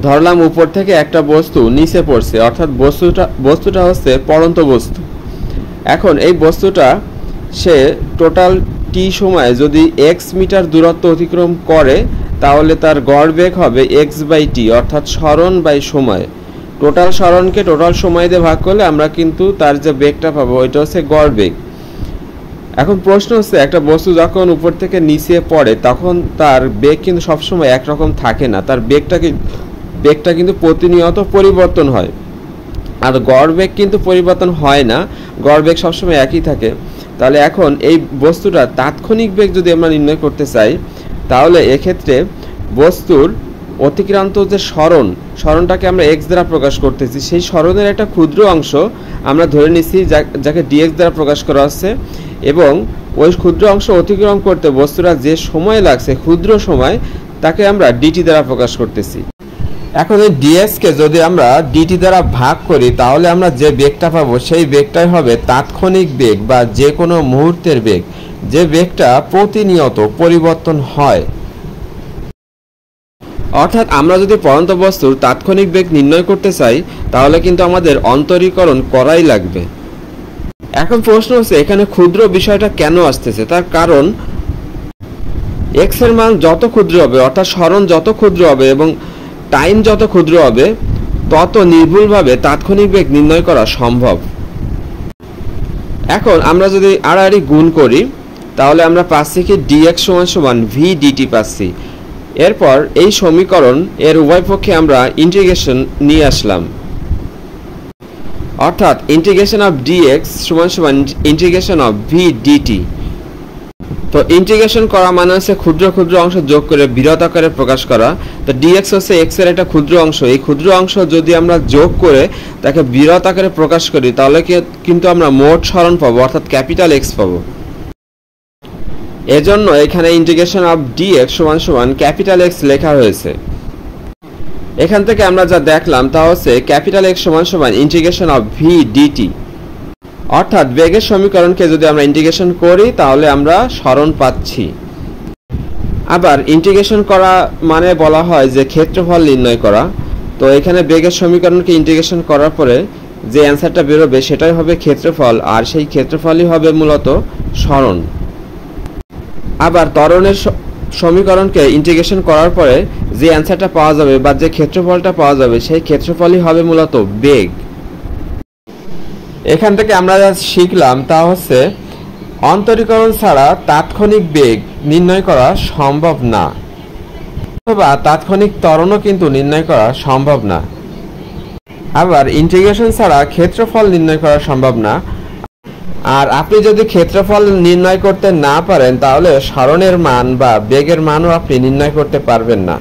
ধরলাম উপর থেকে একটা বস্তু নিচে পড়ছে, অর্থাৎ বস্তুটা হচ্ছে পড়ন্ত বস্তু। এখন এই বস্তুটা সে টোটাল টি সময়ে যদি এক্স মিটার দূরত্ব অতিক্রম করে তাহলে তার গড় বেগ হবে এক্স বাই টি, অর্থাৎ সরণ বাই সময়। টোটাল সরণকে টোটাল সময় দিয়ে ভাগ করলে আমরা কিন্তু তার যে বেগটা পাবো ওইটা হচ্ছে গড় বেগ। এখন প্রশ্ন হচ্ছে একটা বস্তু যখন উপর থেকে নিচে পড়ে তখন তার বেগ কিন্তু সবসময় একরকম থাকে না, তার বেগটা কিন্তু প্রতিনিয়ত পরিবর্তন হয়। আর গড় বেগ কিন্তু পরিবর্তন হয় না, গড় বেগ সবসময় একই থাকে। তাহলে এখন এই বস্তুটার তাৎক্ষণিক বেগ যদি আমরা নির্ণয় করতে চাই তাহলে এক্ষেত্রে বস্তুর অতিক্রান্ত যে সরণটাকে আমরা এক্স দ্বারা প্রকাশ করতেছি, সেই সরণের একটা ক্ষুদ্র অংশ আমরা ধরে নিচ্ছি যাকে ডিএক্স দ্বারা প্রকাশ করা হচ্ছে, এবং ওই ক্ষুদ্র অংশ অতিক্রম করতে বস্তুটা যে সময় লাগছে ক্ষুদ্র সময় তাকে আমরা ডিটি দ্বারা প্রকাশ করতেছি। এখন এই ডিএক্সকে যদি আমরা ডিটি দ্বারা ভাগ করি তাহলে আমরা যে বেগটা পাবো সেই বেগটাই হবে তাৎক্ষণিক বেগ বা যে কোনো মুহূর্তের বেগ, যে বেগটা প্রতিনিয়ত পরিবর্তন হয়। অর্থাৎ আমরা যদি পড়ন্ত বস্তুর তাৎক্ষণিক বেগ নির্ণয় করতে চাই তাহলে কিন্তু আমাদের অন্তরীকরণ করাই লাগবে। এখন প্রশ্ন হচ্ছে এখানে ক্ষুদ্র বিষয়টা কেন আসতেছে, তার কারণ এক্স এর মান যত ক্ষুদ্র হবে, অর্থাৎ সরণ যত ক্ষুদ্র হবে এবং টাইম যত ক্ষুদ্র হবে তত নির্ভুলভাবে তাৎক্ষণিক বেগ নির্ণয় করা সম্ভব। এখন আমরা যদি আড়াআড়ি গুণ করি তাহলে আমরা পাচ্ছি কি ডিএক্স সমান ভি ডিটি পাচ্ছি। এরপর এই সমীকরণ এর উভয় পক্ষে আমরা ইন্টিগ্রেশন নিয়ে আসলাম, অর্থাৎ ইন্টিগ্রেশন অফ ডিএক্স সমান ইন্টিগ্রেশন অফ ভি ডিটি। তো ইন্টিগ্রেশন করা মানে হচ্ছে ক্ষুদ্র ক্ষুদ্র অংশ যোগ করে বৃহৎ আকারে প্রকাশ করা। তো ডিএক্স হচ্ছে এক্স এর একটা ক্ষুদ্র অংশ, এই ক্ষুদ্র অংশ যদি আমরা যোগ করে তাকে বৃহৎ আকারে প্রকাশ করি তাহলে কিন্তু আমরা মোট সরণ পাবো, অর্থাৎ ক্যাপিটাল এক্স পাবো। এজন্য এখানে ইন্টিগ্রেশন অফ ডিএক্স সমান ক্যাপিটাল এক্স লেখা হয়েছে। এখান থেকে আমরা যা দেখলাম তা হচ্ছে ক্যাপিটাল এক্স সমান ইন্টিগ্রেশন অফ ভি ডিটি, অর্থাৎ বেগের সমীকরণকে যদি আমরা ইন্টিগ্রেশন করি তাহলে আমরা সরণ পাচ্ছি। আবার ইন্টিগ্রেশন করা মানে বলা হয় যে ক্ষেত্রফল নির্ণয় করা। তো এখানে বেগের সমীকরণকে ইন্টিগ্রেশন করার পরে যে অ্যান্সারটা বেরোবে সেটাই হবে ক্ষেত্রফল, আর সেই ক্ষেত্রফলই হবে মূলত সরণ। আবার ত্বরণের সমীকরণকে ইন্টিগ্রেশন করার পরে যে অ্যান্সারটা পাওয়া যাবে বা যে ক্ষেত্রফলটা পাওয়া যাবে সেই ক্ষেত্রফলই হবে মূলত বেগ। এখান থেকে আমরা যা শিখলাম তা হচ্ছে অন্তরীকরণ ছাড়া তাৎক্ষণিক বেগ নির্ণয় করা সম্ভব না, অথবা তাৎক্ষণিক ত্বরণও কিন্তু নির্ণয় করা সম্ভব না। আবার ইন্টিগ্রেশন ছাড়া ক্ষেত্রফল নির্ণয় করা সম্ভব না। আর আপনি যদি ক্ষেত্রফল নির্ণয় করতে না পারেন তাহলে সরণের মান বা বেগের মানও আপনি নির্ণয় করতে পারবেন না।